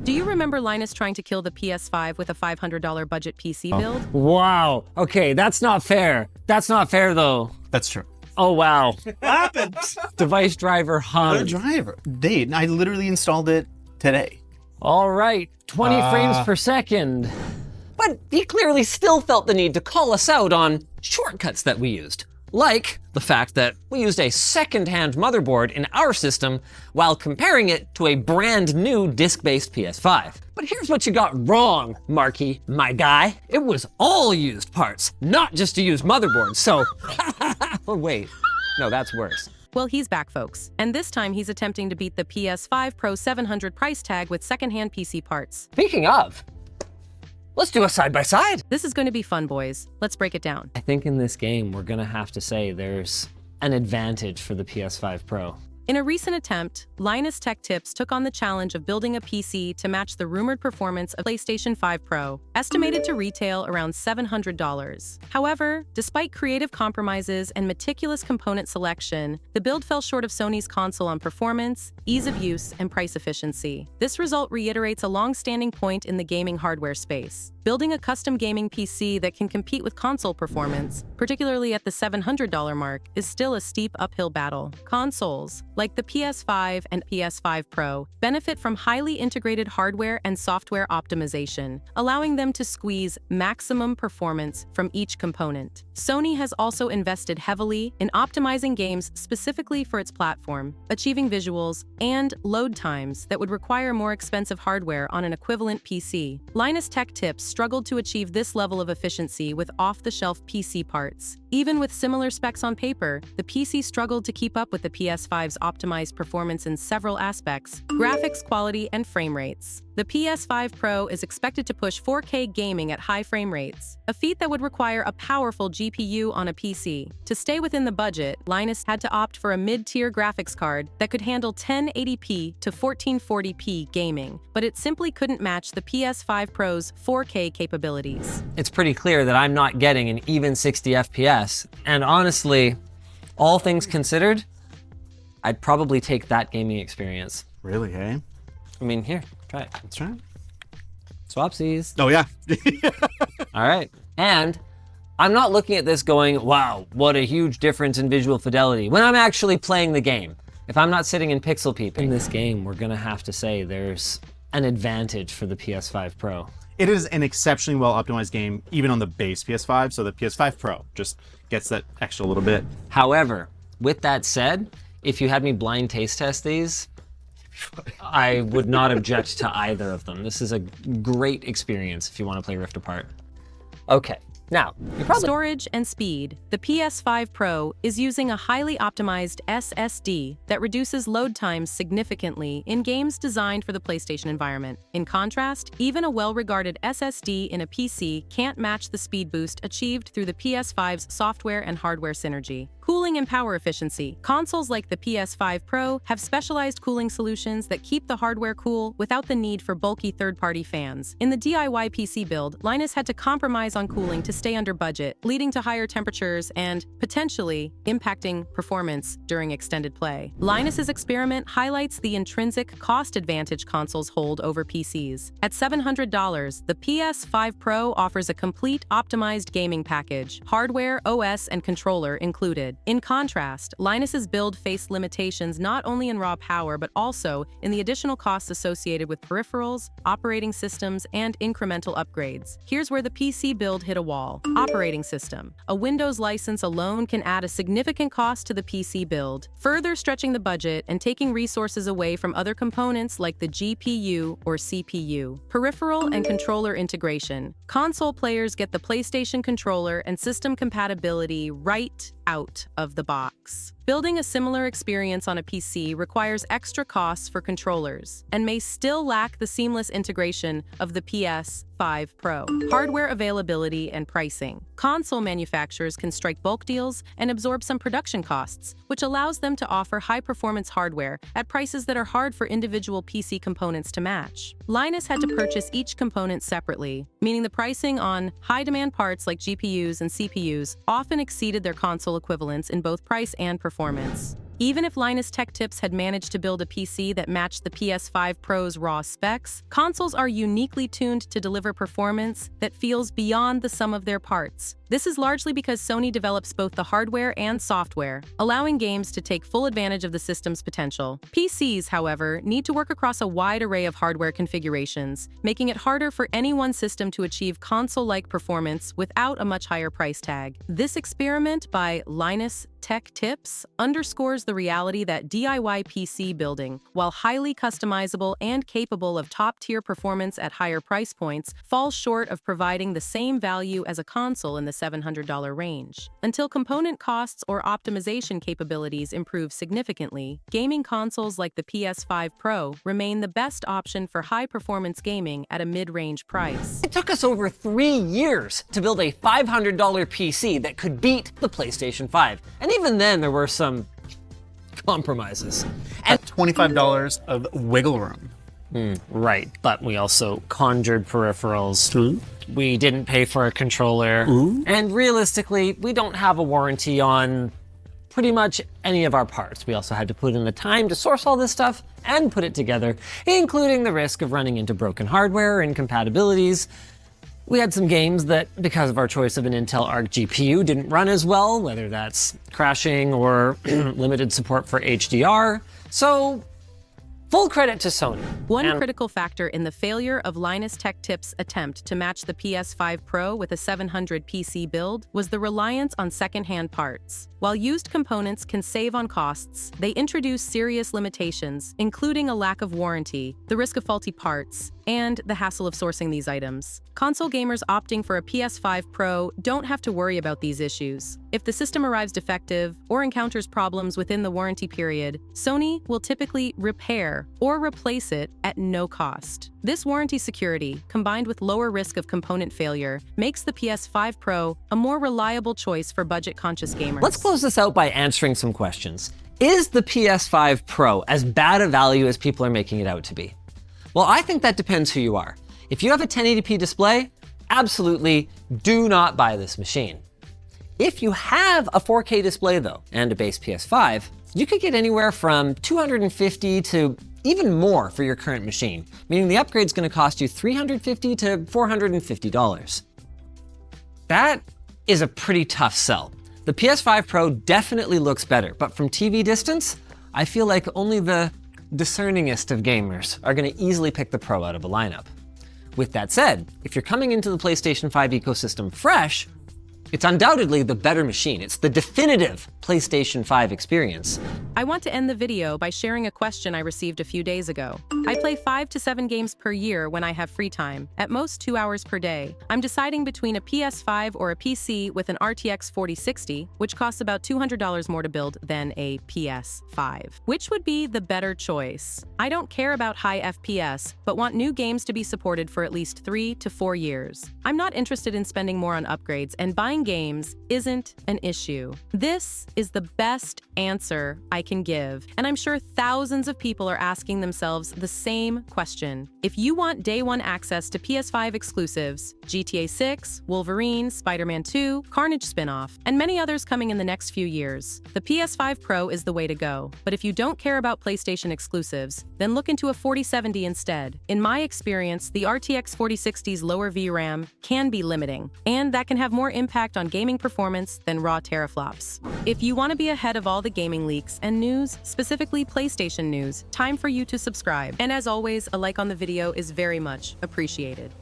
Do you remember Linus trying to kill the PS5 with a $500 budget PC build? Wow. Okay, that's not fair. That's not fair, though. That's true. Oh, wow. What happened? Device driver hung. What a driver. Dave, I literally installed it today. All right, 20 frames per second. But he clearly still felt the need to call us out on shortcuts that we used. Like the fact that we used a second-hand motherboard in our system while comparing it to a brand new disc-based PS5. But here's what you got wrong, Marky, my guy. It was all used parts, not just a used motherboard, so... Oh, wait. No, that's worse. Well, he's back, folks. And this time he's attempting to beat the PS5 Pro 700 price tag with second-hand PC parts. Speaking of, let's do a side-by-side. This is going to be fun, boys. Let's break it down. I think in this game, we're gonna have to say there's an advantage for the PS5 Pro. In a recent attempt, Linus Tech Tips took on the challenge of building a PC to match the rumored performance of PlayStation 5 Pro, estimated to retail around $700. However, despite creative compromises and meticulous component selection, the build fell short of Sony's console on performance, ease of use, and price efficiency. This result reiterates a long-standing point in the gaming hardware space. Building a custom gaming PC that can compete with console performance, particularly at the $700 mark, is still a steep uphill battle. Consoles, like the PS5 and PS5 Pro, benefit from highly integrated hardware and software optimization, allowing them to squeeze maximum performance from each component. Sony has also invested heavily in optimizing games specifically for its platform, achieving visuals and load times that would require more expensive hardware on an equivalent PC. Linus Tech Tips struggled to achieve this level of efficiency with off-the-shelf PC parts. Even with similar specs on paper, the PC struggled to keep up with the PS5's optimized performance in several aspects: graphics quality and frame rates. The PS5 Pro is expected to push 4K gaming at high frame rates, a feat that would require a powerful GPU on a PC. To stay within the budget, Linus had to opt for a mid-tier graphics card that could handle 1080p to 1440p gaming, but it simply couldn't match the PS5 Pro's 4K capabilities. It's pretty clear that I'm not getting an even 60 FPS, and honestly, all things considered, I'd probably take that gaming experience. Really, hey? I mean, here, try it. That's right. Swapsies. Oh, yeah. All right. And I'm not looking at this going, wow, what a huge difference in visual fidelity, when I'm actually playing the game. If I'm not sitting in pixel peeping. In this game, we're gonna have to say there's an advantage for the PS5 Pro. It is an exceptionally well optimized game, even on the base PS5, so the PS5 Pro just gets that extra little bit. However, with that said, if you had me blind taste test these, I would not object to either of them. This is a great experience if you want to play Rift Apart. Okay, now, you probably... Storage and speed. The PS5 Pro is using a highly optimized SSD that reduces load times significantly in games designed for the PlayStation environment. In contrast, even a well-regarded SSD in a PC can't match the speed boost achieved through the PS5's software and hardware synergy. Cooling and power efficiency. Consoles like the PS5 Pro have specialized cooling solutions that keep the hardware cool without the need for bulky third-party fans. In the DIY PC build, Linus had to compromise on cooling to stay under budget, leading to higher temperatures and, potentially, impacting performance during extended play. Linus's experiment highlights the intrinsic cost advantage consoles hold over PCs. At $700, the PS5 Pro offers a complete optimized gaming package, hardware, OS, and controller included. In contrast, Linus's build faced limitations not only in raw power but also in the additional costs associated with peripherals, operating systems, and incremental upgrades. Here's where the PC build hit a wall. Operating system. A Windows license alone can add a significant cost to the PC build, further stretching the budget and taking resources away from other components like the GPU or CPU. Peripheral and controller integration. Console players get the PlayStation controller and system compatibility right out of the box. Building a similar experience on a PC requires extra costs for controllers and may still lack the seamless integration of the PS5 Pro. Hardware availability and pricing. Console manufacturers can strike bulk deals and absorb some production costs, which allows them to offer high-performance hardware at prices that are hard for individual PC components to match. Linus had to purchase each component separately, meaning the pricing on high-demand parts like GPUs and CPUs often exceeded their console equivalents in both price and performance. Even if Linus Tech Tips had managed to build a PC that matched the PS5 Pro's raw specs, consoles are uniquely tuned to deliver performance that feels beyond the sum of their parts. This is largely because Sony develops both the hardware and software, allowing games to take full advantage of the system's potential. PCs, however, need to work across a wide array of hardware configurations, making it harder for any one system to achieve console-like performance without a much higher price tag. This experiment by Linus Tech Tips underscores the reality that DIY PC building, while highly customizable and capable of top-tier performance at higher price points, falls short of providing the same value as a console in the $700 range. Until component costs or optimization capabilities improve significantly, gaming consoles like the PS5 Pro remain the best option for high-performance gaming at a mid-range price. It took us over 3 years to build a $500 PC that could beat the PlayStation 5. And even then, there were some compromises. And $25 of wiggle room. Right, but we also conjured peripherals. We didn't pay for a controller. And realistically, we don't have a warranty on pretty much any of our parts. We also had to put in the time to source all this stuff and put it together, including the risk of running into broken hardware or incompatibilities. We had some games that, because of our choice of an Intel Arc GPU, didn't run as well, whether that's crashing or limited support for HDR. So, full credit to Sony. One critical factor in the failure of Linus Tech Tips' attempt to match the PS5 Pro with a 700 PC build was the reliance on second-hand parts. While used components can save on costs, they introduce serious limitations, including a lack of warranty, the risk of faulty parts, and the hassle of sourcing these items. Console gamers opting for a PS5 Pro don't have to worry about these issues. If the system arrives defective or encounters problems within the warranty period, Sony will typically repair or replace it at no cost. This warranty security, combined with lower risk of component failure, makes the PS5 Pro a more reliable choice for budget-conscious gamers. Let's close this out by answering some questions. Is the PS5 Pro as bad a value as people are making it out to be? Well, I think that depends who you are. If you have a 1080p display, absolutely do not buy this machine. If you have a 4K display though, and a base PS5, you could get anywhere from $250 to even more for your current machine, meaning the upgrade's gonna cost you $350 to $450. That is a pretty tough sell. The PS5 Pro definitely looks better, but from TV distance, I feel like only the discerningest of gamers are gonna easily pick the Pro out of a lineup. With that said, if you're coming into the PlayStation 5 ecosystem fresh, it's undoubtedly the better machine. It's the definitive PlayStation 5 experience. I want to end the video by sharing a question I received a few days ago. I play 5 to 7 games per year when I have free time, at most 2 hours per day. I'm deciding between a PS5 or a PC with an RTX 4060, which costs about $200 more to build than a PS5. Which would be the better choice? I don't care about high FPS, but want new games to be supported for at least 3 to 4 years. I'm not interested in spending more on upgrades, and buying games isn't an issue. This is the best answer I can give, and I'm sure thousands of people are asking themselves the same question. If you want day one access to PS5 exclusives, GTA 6, Wolverine, Spider-Man 2, Carnage spin-off, and many others coming in the next few years, the PS5 Pro is the way to go. But if you don't care about PlayStation exclusives, then look into a 4070 instead. In my experience, the RTX 4060's lower VRAM can be limiting, and that can have more impact on gaming performance than raw teraflops. If you want to be ahead of all the gaming leaks and news, specifically PlayStation news, time for you to subscribe. And as always, a like on the video is very much appreciated.